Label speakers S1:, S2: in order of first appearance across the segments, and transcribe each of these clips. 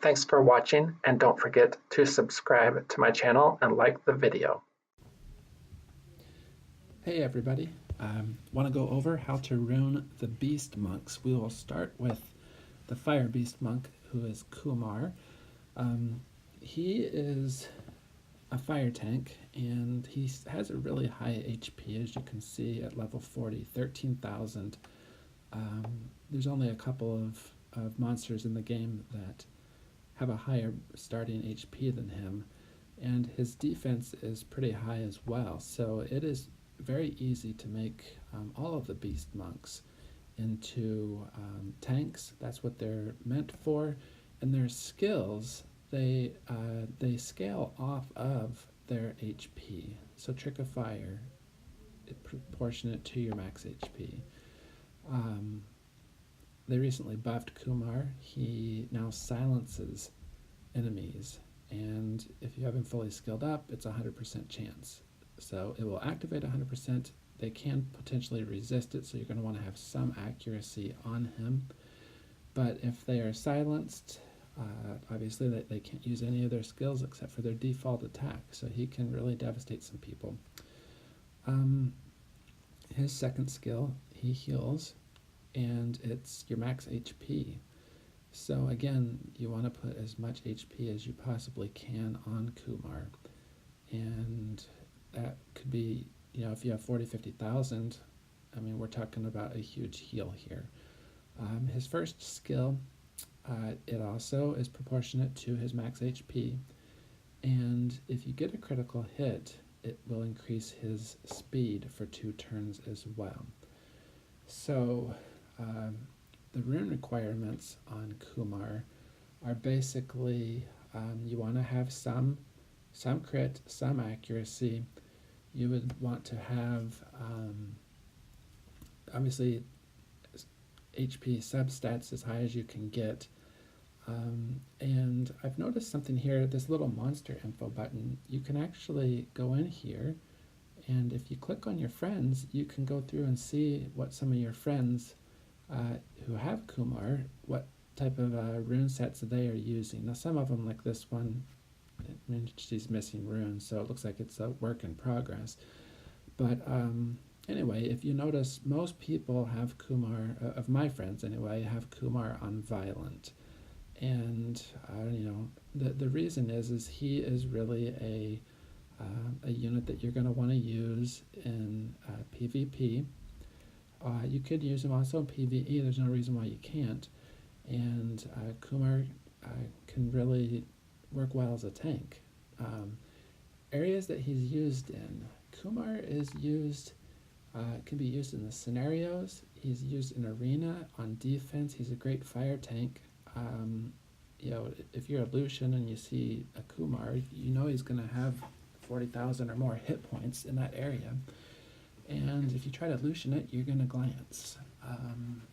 S1: Thanks for watching, and don't forget to subscribe to my channel and like the video.
S2: Hey everybody, want to go over how to rune the beast monks. We will start with the fire beast monk, who is Kumar. He is a fire tank, and he has a really high HP, as you can see at level 40, 13,000. There's only a couple of monsters in the game that have a higher starting HP than him, and his defense is pretty high as well, so it is very easy to make all of the beast monks into tanks. That's what they're meant for, and their skills, they scale off of their HP. So Trick of Fire, proportionate to your max HP. They recently buffed Kumar. He now silences enemies, and if you have him fully skilled up, it's a 100% chance. So it will activate 100%. They can potentially resist it, so you're going to want to have some accuracy on him. But if they are silenced, obviously they can't use any of their skills except for their default attack, so he can really devastate some people. His second skill, he heals, and it's your max HP. So again, you want to put as much HP as you possibly can on Kumar. And that could be, if you have 40, 50,000, I mean, we're talking about a huge heal here. His first skill, it also is proportionate to his max HP. And if you get a critical hit, it will increase his speed for 2 turns as well. So the rune requirements on Kumar are basically you want to have some crit, some accuracy. You would want to have obviously HP substats as high as you can get. And I've noticed something here, this little monster info button. You can actually go in here, and if you click on your friends, you can go through and see what some of your friends who have Kumar, what type of rune sets they are using. Now some of them, like this one, I mean, she's missing runes, so it looks like it's a work in progress. But anyway, if you notice, most people have Kumar, of my friends anyway, have Kumar on Violent. And the reason is he is really a unit that you're going to want to use in PvP. You could use him also in PvE. There's no reason why you can't. And Kumar can really work well as a tank. Areas that he's used in, Kumar is used, can be used in the scenarios. He's used in arena on defense. He's a great fire tank. If you're a Lucian and you see a Kumar, he's going to have 40,000 or more hit points in that area. And if you try to Lucian it, you're going to glance.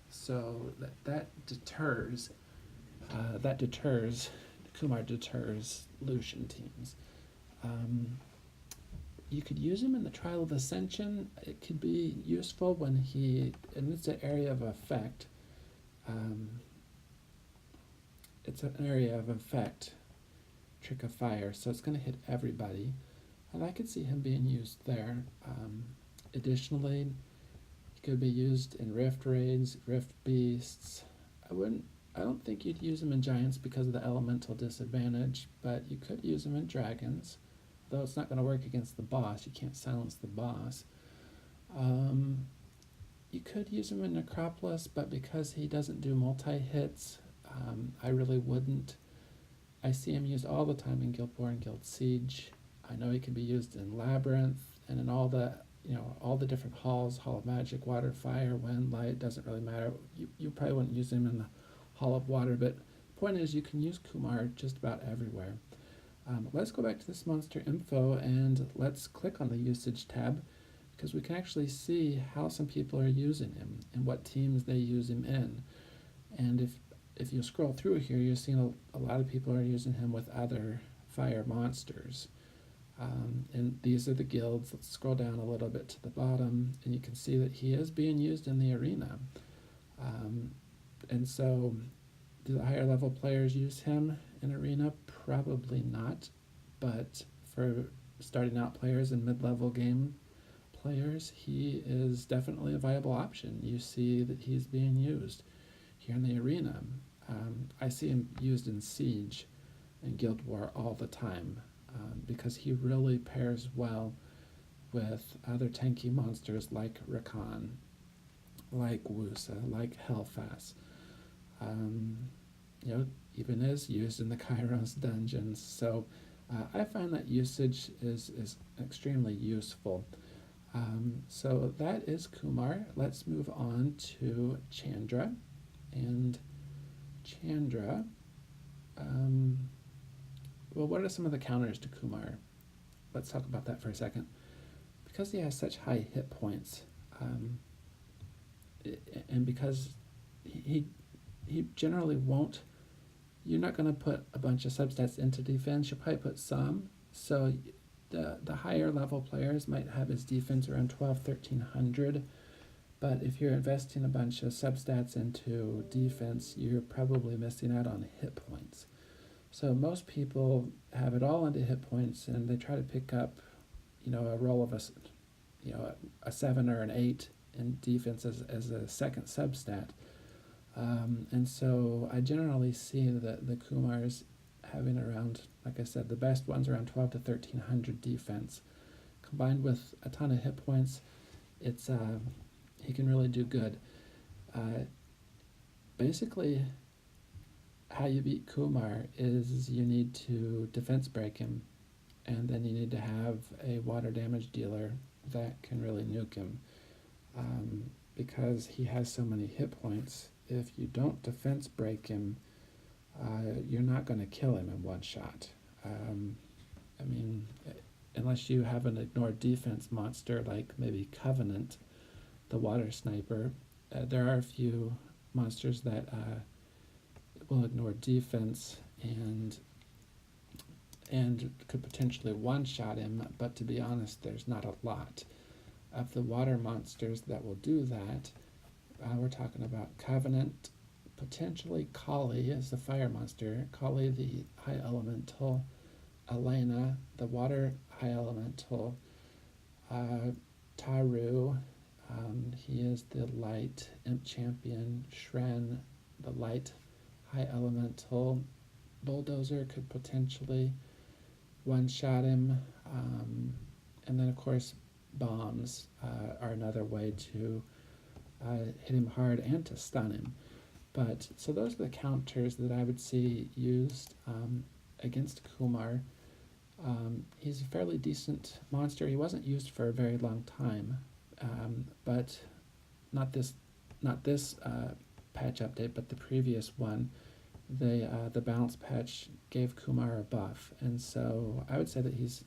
S2: So that deters, Kumar deters Lucian teams. You could use him in the Trial of Ascension. It could be useful when and it's an area of effect. It's an area of effect, Trick of Fire, so it's going to hit everybody. And I could see him being used there. Additionally, he could be used in Rift Raids, Rift Beasts. I don't think you'd use him in Giants because of the elemental disadvantage, but you could use him in Dragons, though it's not going to work against the boss. You can't silence the boss. You could use him in Necropolis, but because he doesn't do multi-hits, I really wouldn't. I see him used all the time in Guild War and Guild Siege. I know he can be used in Labyrinth and in all the different halls, Hall of Magic, Water, Fire, Wind, Light, doesn't really matter. You probably wouldn't use him in the Hall of Water, but the point is you can use Kumar just about everywhere. Let's go back to this monster info and let's click on the usage tab, because we can actually see how some people are using him and what teams they use him in. And if you scroll through here, you're seeing a lot of people are using him with other fire monsters. And these are the guilds. Let's scroll down a little bit to the bottom, and you can see that he is being used in the arena. And so Do the higher level players use him in Arena? Probably not, but for starting out players and mid-level game players, he is definitely a viable option. You see that he's being used here in the Arena. I see him used in Siege and Guild War all the time because he really pairs well with other tanky monsters like Rakan, like Wusa, like Hellfast. Um, even is used in the Kairos dungeons. So I find that usage is extremely useful. So that is Kumar. Let's move on to Chandra. And Chandra, well, what are some of the counters to Kumar? Let's talk about that for a second. Because he has such high hit points, and because he generally won't, you're not going to put a bunch of substats into defense. You'll probably put some. So the higher level players might have his defense around 1,300. But if you're investing a bunch of substats into defense, you're probably missing out on hit points. So most people have it all into hit points, and they try to pick up, a roll of a 7 or an 8 in defense as a second substat. And so I generally see the Kumars having around, like I said, the best ones around 12 to 1,300 defense. Combined with a ton of hit points, it's he can really do good. Basically, how you beat Kumar is you need to defense break him, and then you need to have a water damage dealer that can really nuke him. Because he has so many hit points, if you don't defense break him, you're not going to kill him in one shot. Unless you have an ignored defense monster like maybe Covenant, the water sniper. There are a few monsters that will ignore defense and could potentially one-shot him, but to be honest, there's not a lot. Of the water monsters that will do that, we're talking about Covenant, potentially Kali as the fire monster, Kali the high elemental, Elena the water high elemental, Taru, he is the light imp champion, Shren the light high elemental, Bulldozer could potentially one-shot him, and then of course bombs are another way to hit him hard and to stun him. But so those are the counters that I would see used against Kumar. He's a fairly decent monster. He wasn't used for a very long time, but not this patch update, but the previous one. The balance patch gave Kumar a buff, and so I would say that he's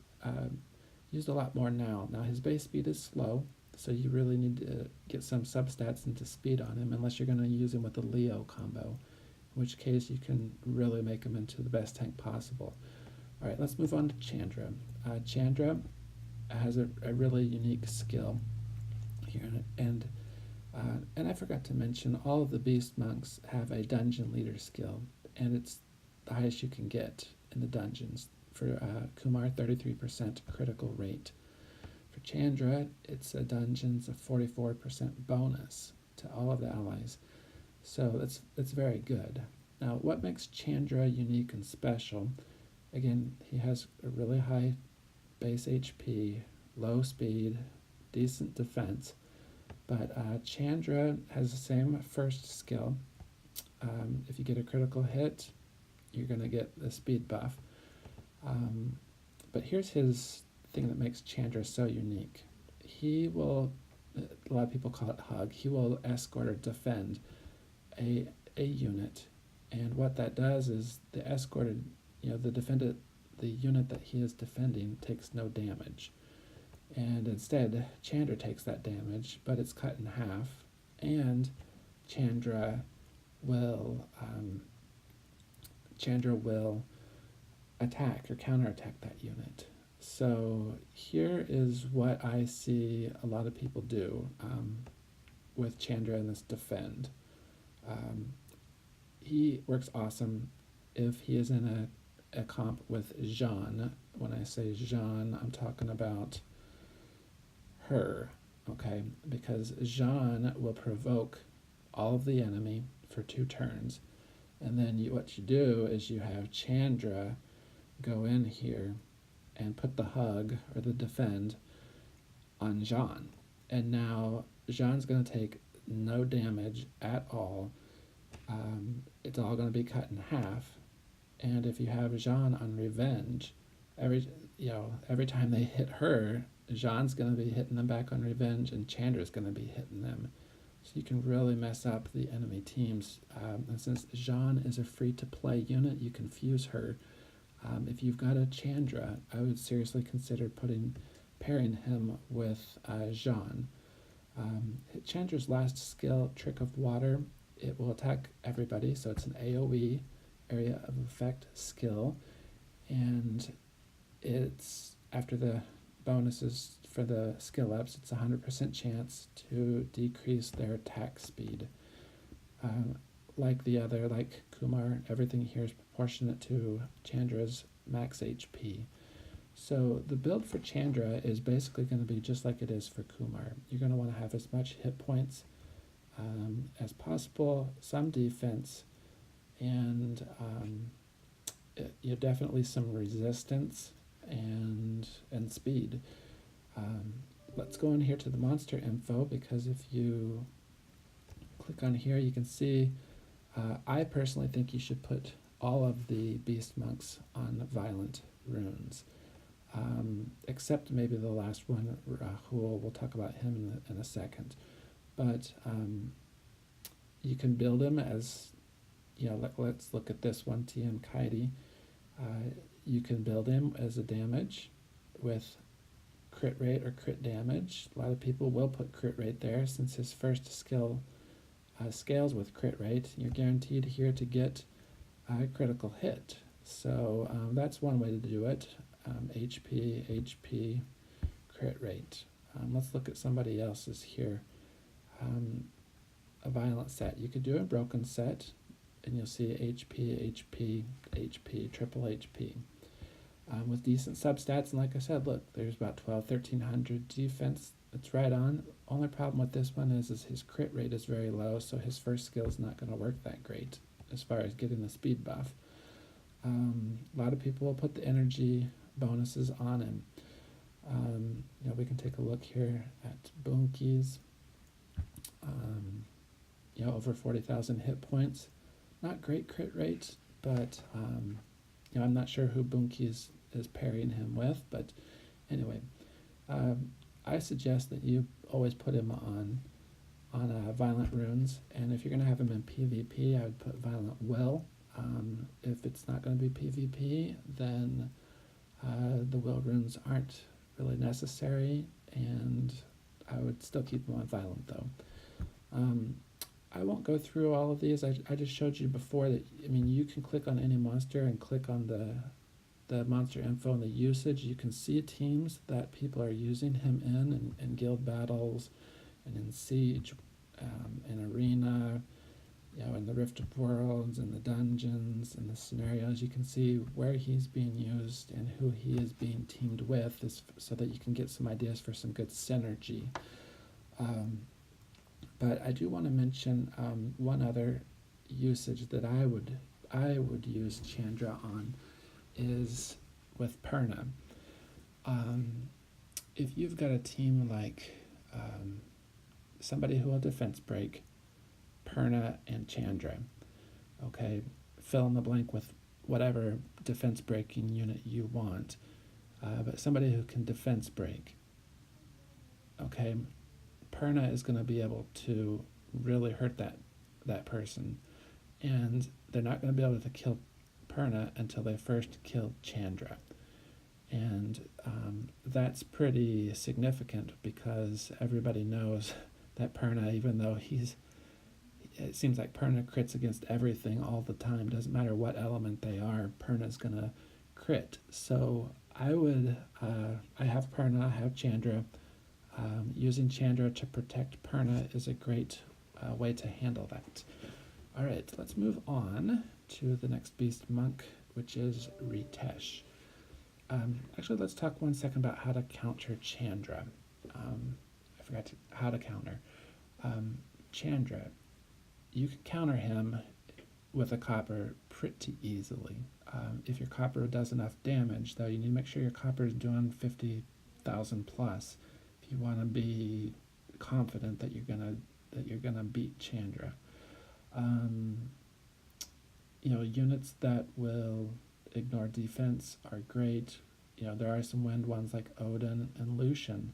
S2: used a lot more now. Now his base speed is slow, so you really need to get some substats into speed on him, unless you're going to use him with the Leo combo, in which case you can really make him into the best tank possible. All right, let's move on to Chandra. Chandra has a really unique skill here, and I forgot to mention, all of the beast monks have a dungeon leader skill, and it's the highest you can get in the dungeons. For Kumar, 33% critical rate. For Chandra, it's a dungeons of 44% bonus to all of the allies. So that's very good. Now, what makes Chandra unique and special? Again, he has a really high base HP, low speed, decent defense, but Chandra has the same first skill. If you get a critical hit, you're going to get the speed buff. But here's his thing that makes Chandra so unique. He will, a lot of people call it hug, he will escort or defend a unit. And what that does is the escorted, the unit that he is defending takes no damage. And instead, Chandra takes that damage, but it's cut in half, and Chandra will attack or counterattack that unit. So here is what I see a lot of people do with Chandra in this defend. he works awesome if he is in a comp with Jean. When I say Jean, I'm talking about her, okay? Because Jean will provoke all of the enemy for 2 turns, and then what you do is you have Chandra go in here and put the hug or the defend on Jean. And now Jean's going to take no damage at all. It's all going to be cut in half. And if you have Jean on revenge, every time they hit her, Jean's going to be hitting them back on revenge, and Chandra's going to be hitting them. So you can really mess up the enemy teams. And since Jean is a free-to-play unit, you can fuse her. If you've got a Chandra, I would seriously consider pairing him with Jean. Chandra's last skill, Trick of Water, it will attack everybody, so it's an AoE, area of effect skill, and it's after the bonuses for the skill ups, it's 100% chance to decrease their attack speed. Like Kumar, everything here is proportionate to Chandra's max HP. So the build for Chandra is basically going to be just like it is for Kumar. You're going to want to have as much hit points as possible, some defense, and definitely some resistance and speed. Let's go in here to the monster info, because if you click on here, you can see I personally think you should put all of the beast monks on violent runes, except maybe the last one, Rahul. We'll talk about him in a second. But you can build him as, let's look at this one, TM Kaidi. You can build him as a damage with crit rate or crit damage. A lot of people will put crit rate there since his first skill scales with crit rate. You're guaranteed here to get a critical hit. So that's one way to do it. HP, crit rate. Let's look at somebody else's here. A violent set. You could do a broken set, and you'll see HP, triple HP. With decent substats, and like I said, look, there's about 1300 defense. It's right on. Only problem with this one is his crit rate is very low, so his first skill is not going to work that great as far as getting the speed buff. A lot of people will put the energy bonuses on him. We can take a look here at Bunkies. Over 40,000 hit points. Not great crit rate, but I'm not sure who Bunkies is pairing him with. But anyway, I suggest that you always put him on violent runes, and if you're going to have him in PvP, I would put violent will. If it's not going to be PvP, then the will runes aren't really necessary, and I would still keep him on violent though. I won't go through all of these. I just showed you before that, you can click on any monster and click on the monster info and the usage. You can see teams that people are using him in guild battles and in siege, in arena, in the Rift of Worlds, in the dungeons, in the scenarios. You can see where he's being used and who he is being teamed with, so that you can get some ideas for some good synergy. But I do want to mention one other usage that I would use Chandra on is with Perna. If you've got a team like somebody who will defense break, Perna and Chandra, okay, fill in the blank with whatever defense breaking unit you want, but somebody who can defense break, okay, Perna is going to be able to really hurt that person, and they're not going to be able to kill Perna until they first kill Chandra. And that's pretty significant, because everybody knows that Perna, even though it seems like Perna crits against everything all the time, doesn't matter what element they are, Perna's going to crit. So I have Perna, I have Chandra. Using Chandra to protect Perna is a great way to handle that. All right, let's move on to the next beast monk, which is Ritesh. Actually, let's talk 1 second about how to counter Chandra. I forgot how to counter. Chandra, you can counter him with a copper pretty easily. If your copper does enough damage, though, you need to make sure your copper is doing 50,000 plus if you want to be confident that you're gonna beat Chandra. Units that will ignore defense are great. There are some wind ones like Odin and Lucian,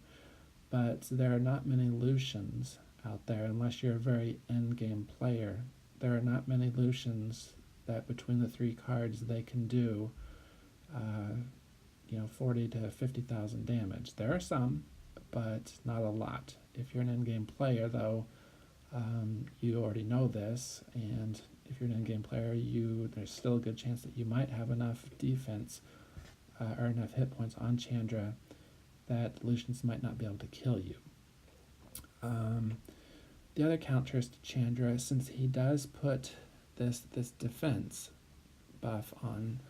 S2: but there are not many Lucians out there unless you're a very endgame player. There are not many Lucians that between the 3 cards they can do 40 to 50,000 damage. There are some, but not a lot. If you're an endgame player, though, you already know this, and if you're an endgame player, there's still a good chance that you might have enough defense or enough hit points on Chandra that Lucians might not be able to kill you. The other counters to Chandra, since he does put this defense buff on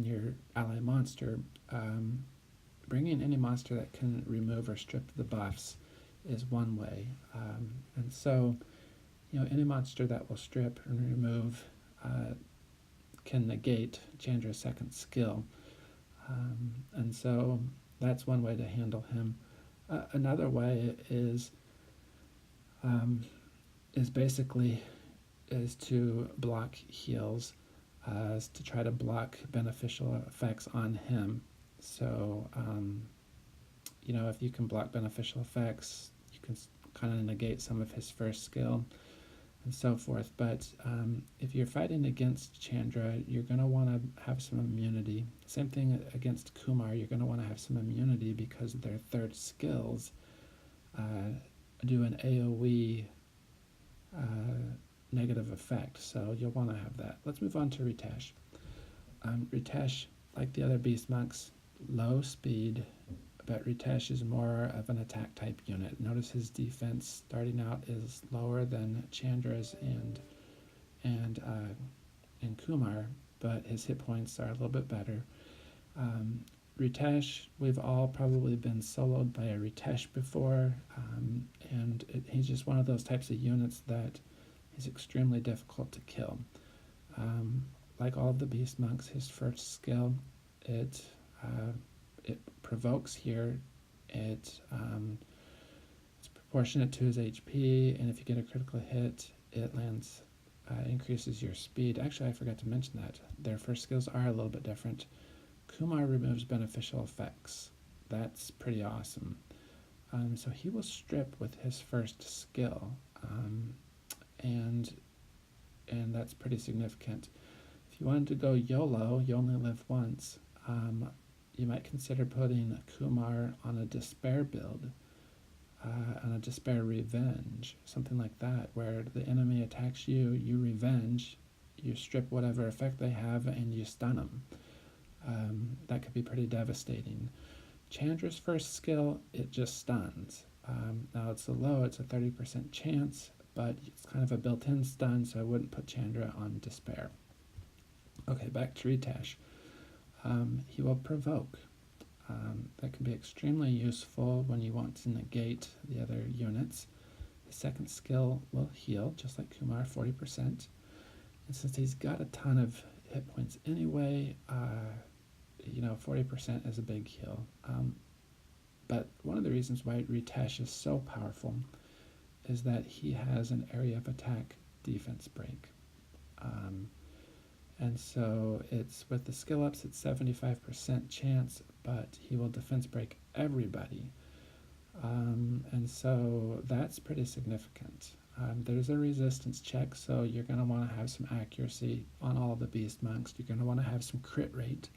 S2: your ally monster, bringing any monster that can remove or strip the buffs is one way. And so, any monster that will strip and remove can negate Chandra's second skill. And so that's one way to handle him. Another way is basically to block heals, is to try to block beneficial effects on him. So, if you can block beneficial effects, you can kind of negate some of his first skill and so forth. But if you're fighting against Chandra, you're going to want to have some immunity. Same thing against Kumar, you're going to want to have some immunity because their third skills do an AoE negative effect, so you'll want to have that. Let's move on to Ritesh. Ritesh, like the other beast monks, low speed, but Ritesh is more of an attack type unit. Notice his defense starting out is lower than Chandra's and Kumar, but his hit points are a little bit better. Ritesh, we've all probably been soloed by a Ritesh before, and he's just one of those types of units that is extremely difficult to kill. Like all of the beast monks, his first skill, it provokes here. It's proportionate to his HP, and if you get a critical hit, it increases your speed. Actually, I forgot to mention that their first skills are a little bit different. Kumar removes beneficial effects. That's pretty awesome. So he will strip with his first skill, and that's pretty significant. If you wanted to go YOLO, you only live once, you might consider putting Kumar on a despair build, on a despair revenge, something like that, where the enemy attacks you, you revenge, you strip whatever effect they have, and you stun them. That could be pretty devastating. Chandra's first skill, it just stuns. Now it's a 30% chance, but it's kind of a built-in stun, so I wouldn't put Chandra on despair. Okay, back to Ritesh. He will provoke. That can be extremely useful when you want to negate the other units. His second skill will heal, just like Kumar, 40%. And since he's got a ton of hit points anyway, 40% is a big heal. But one of the reasons why Ritesh is so powerful is that he has an area of attack defense break. And so it's with the skill ups, it's 75% chance, but he will defense break everybody. And so that's pretty significant. There's a resistance check, so you're going to want to have some accuracy on all the beast monks. You're going to want to have some crit rate,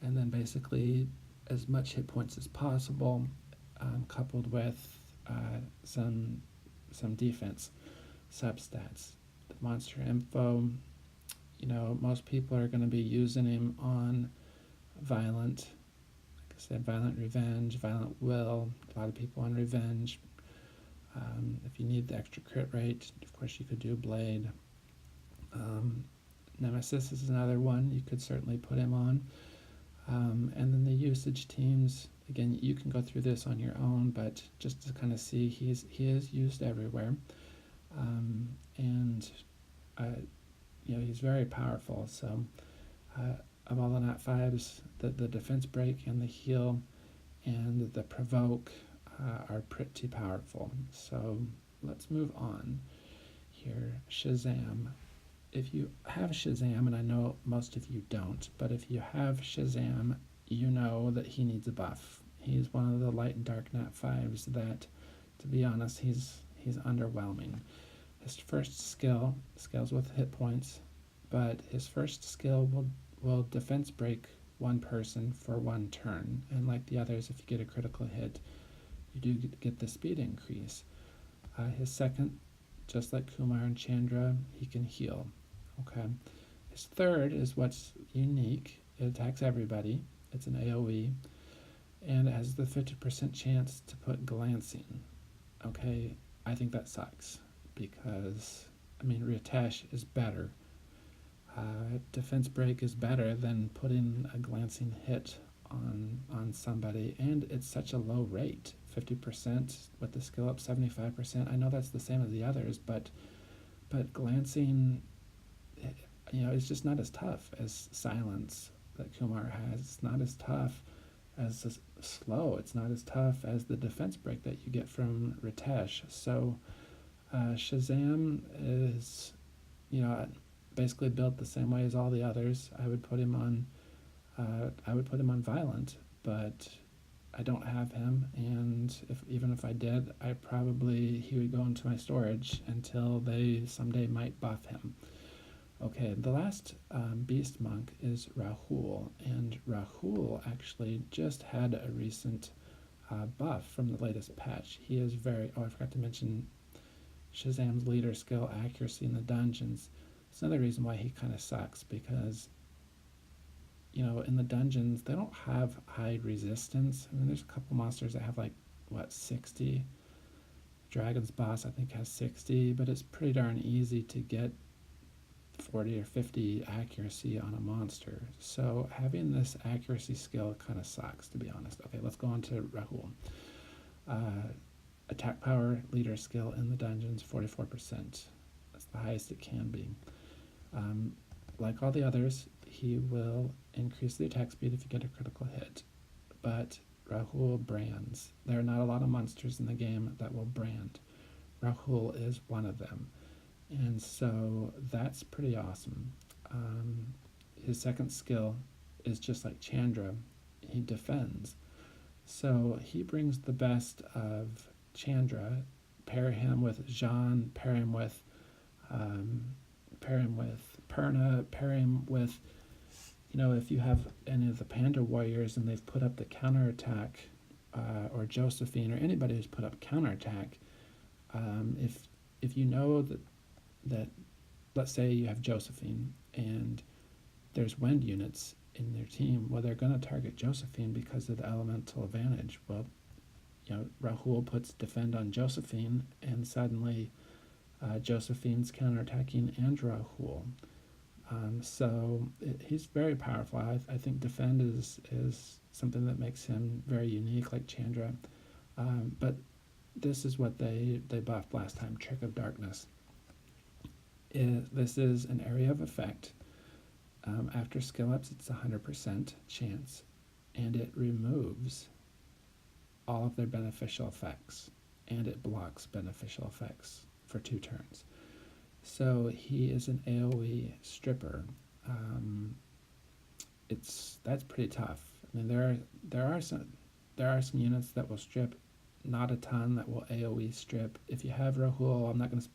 S2: and then basically as much hit points as possible, coupled with some defense substats. The monster info, most people are going to be using him on violent, like I said, violent revenge, violent will, a lot of people on revenge. If you need the extra crit rate, of course you could do Blade. Nemesis is another one you could certainly put him on. And then the usage teams, again, you can go through this on your own, but just to kind of see, he is used everywhere. And he's very powerful. So of all the Nat 5s, the defense break and the heal and the provoke are pretty powerful. So let's move on here. Shazam. If you have Shazam, and I know most of you don't, but if you have Shazam, you know that he needs a buff. He's one of the light and dark Nat 5s that, to be honest, he's underwhelming. His first skill scales with hit points, but his first skill will defense break one person for one turn, and like the others, if you get a critical hit, you do get the speed increase. His second, just like Kumar and Chandra, he can heal. Okay. His third is what's unique. It attacks everybody. It's an AoE, and it has the 50% chance to put glancing. Okay, I think that sucks because, Ritesh is better. Defense break is better than putting a glancing hit on somebody, and it's such a low rate, 50% with the skill up 75%. I know that's the same as the others, but glancing, it's just not as tough as silence that Kumar has. It's not as tough as slow. It's not as tough as the defense break that you get from Ritesh. So Shazam is, basically built the same way as all the others. I would put him on Violent, but I don't have him, and even if I did, he would go into my storage until they someday might buff him. Okay, the last beast monk is Rahul, and Rahul actually just had a recent buff from the latest patch. He is I forgot to mention Shazam's leader skill, accuracy in the dungeons. It's another reason why he kind of sucks, because in the dungeons, they don't have high resistance. There's a couple monsters that have 60? Dragon's boss, I think, has 60, but it's pretty darn easy to get 40 or 50 accuracy on a monster. So having this accuracy skill kind of sucks, to be honest. Okay, let's go on to Rahul. Attack power, leader skill in the dungeons, 44%. That's the highest it can be. Like all the others, he will increase the attack speed if you get a critical hit. But Rahul brands. There are not a lot of monsters in the game that will brand. Rahul is one of them. And so that's pretty awesome. His second skill is just like Chandra. He defends. So he brings the best of Chandra. Pair him with Jean, pair him with Perna, pair him with, if you have any of the Panda Warriors and they've put up the counterattack, or Josephine, or anybody who's put up counterattack, if you know that let's say you have Josephine and there's wind units in their team, well, they're going to target Josephine because of the elemental advantage. Well, Rahul puts defend on Josephine, and suddenly Josephine's counterattacking and Rahul. So he's very powerful. I think defend is something that makes him very unique, like Chandra. But this is what they buffed last time, Trick of Darkness. This is an area of effect. After skill ups, it's 100% chance, and it removes all of their beneficial effects, and it blocks beneficial effects for 2 turns. So he is an AoE stripper. That's pretty tough. There are some units that will strip, not a ton that will AoE strip. If you have Rahul, I'm not going to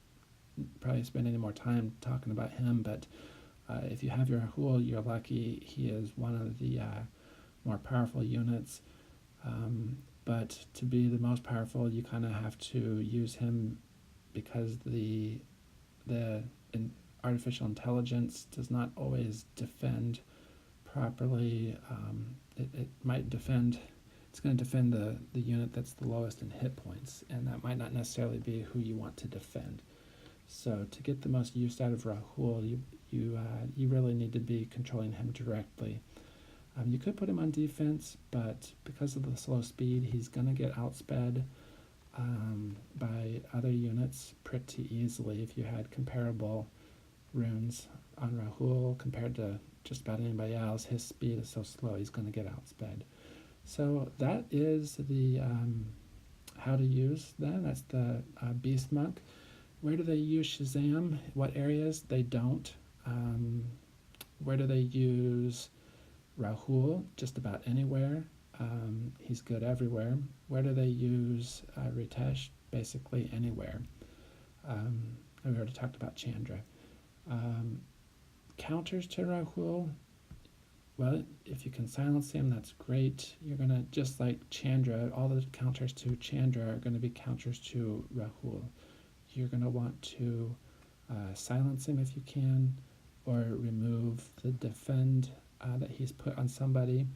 S2: probably spend any more time talking about him, but if you have your Rahul, you're lucky. He is one of the more powerful units. But to be the most powerful, you kind of have to use him because the artificial intelligence does not always defend properly. It might defend it's going to defend the unit that's the lowest in hit points, and that might not necessarily be who you want to defend. So to get the most use out of Rahul, you really need to be controlling him directly. You could put him on defense, but because of the slow speed, he's going to get outsped by other units pretty easily. If you had comparable runes on Rahul compared to just about anybody else, his speed is so slow, he's going to get outsped. So that is the how to use them. That's the Beast Monk. Where do they use Shazam? What areas? They don't. Where do they use Rahul? Just about anywhere. He's good everywhere. Where do they use Ritesh? Basically anywhere. We already talked about Chandra. Counters to Rahul, well, if you can silence him, that's great. You're going to, just like Chandra, all the counters to Chandra are going to be counters to Rahul. You're going to want to silence him if you can, or remove the defend that he's put on somebody.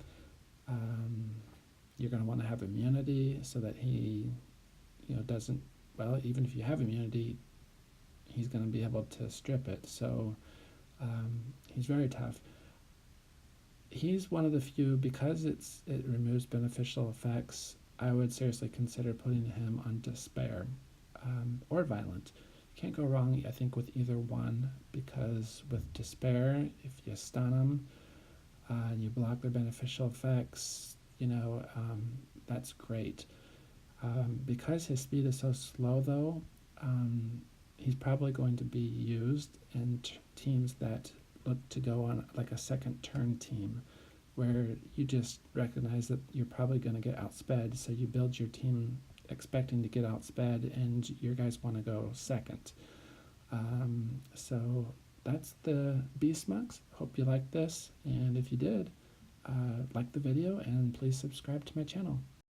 S2: You're going to want to have immunity so that he doesn't, well, even if you have immunity, he's going to be able to strip it. So he's very tough. He's one of the few, because it removes beneficial effects, I would seriously consider putting him on Despair or Violent. You can't go wrong, I think, with either one, because with Despair, if you stun them and you block their beneficial effects, that's great. Because his speed is so slow, though, he's probably going to be used in teams that look to go on like a second turn team, where you just recognize that you're probably going to get outsped, so you build your team expecting to get outsped, and your guys want to go second. So that's the Beast Monks. Hope you liked this, and if you did, like the video and please subscribe to my channel.